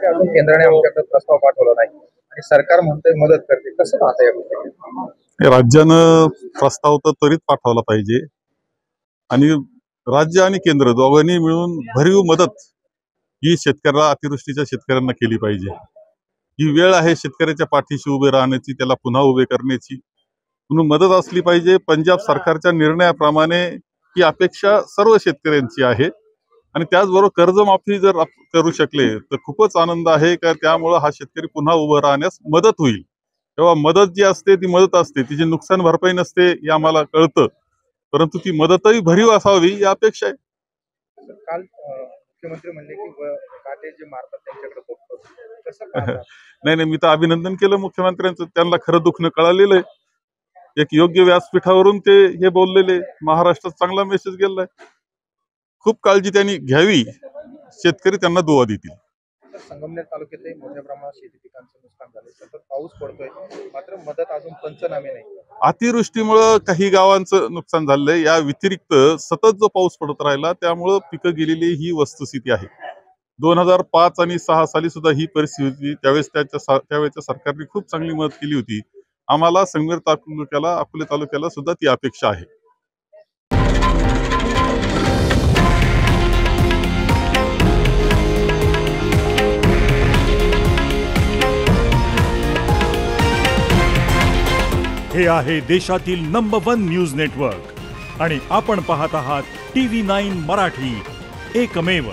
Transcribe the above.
की अजून केंद्राने आमच्याकडे प्रस्ताव पाठवला नाही आणि सरकार म्हणतंय मदत करते, कसं पाहता या गोष्टी? राज्यानं प्रस्ताव तर त्वरित पाठवला पाहिजे आणि राज्य आणि केंद्र दोघांनी मिळून भरीव मदत ही शेतकऱ्याला, अतिवृष्टीच्या शेतकऱ्यांना केली पाहिजे। ही वेळ आहे शेतकऱ्याच्या पाठीशी उभे राहण्याची, त्याला पुन्हा उभे करण्याची, म्हणून मदत असली पाहिजे। पंजाब सरकारच्या निर्णयाप्रमाणे ही अपेक्षा सर्व शेतकऱ्यांची आहे आणि त्याचबरोबर कर्जमाफी जर करू शकले तर खूपच आनंद आहे, का त्यामुळे हा शेतकरी पुन्हा उभा राहण्यास मदत होईल। तेव्हा मदत जी असते ती मदत असते, तिची नुकसान भरपाई नसते हे आम्हाला कळतं, परंतु ती मदतही भरीव असावी ही अपेक्षा आहे। काल मुख्यमंत्री म्हणले की काटे जे मारतात त्यांच्याकडे बघतो, कसं पाहता? नाही, मी तर अभिनंदन केलं मुख्यमंत्र्यांचं, त्यांना खरं दुखणं कळालेलं आहे। एक योग्य व्यासपीठावरून ते हे बोललेले, महाराष्ट्रात चांगला मेसेज गेलाय। खूप काळजी त्यांनी घ्यावी, शेतकरी त्यांना दुवा देतील। संगमनेर तालुक्यातही मोठ्या प्रमाणात शेती पिकांचं नुकसान झाले, सतत पाऊस पडतोय, मात्र मदत अजून पंचनामे नाही। अतिवृष्टीमुळे काही गावांचं नुकसान झालंय, या व्यतिरिक्त सतत जो पाऊस पडत राहिला त्यामुळे पिकं गेलेली ही वस्तुस्थिती आहे। 2005 आणि 6 साली सुद्धा ही परिस्थिती होती, त्यावेळेच्या सरकारने खूप चांगली मदत केली होती। आम्हाला संगमेर तालुक्याला, अकोले तालुक्याला सुद्धा ती अपेक्षा आहे। हे आहे देशातील नंबर 1 न्यूज नेटवर्क आणि आपण पाहत आहात TV9 मराठी, एकमेव।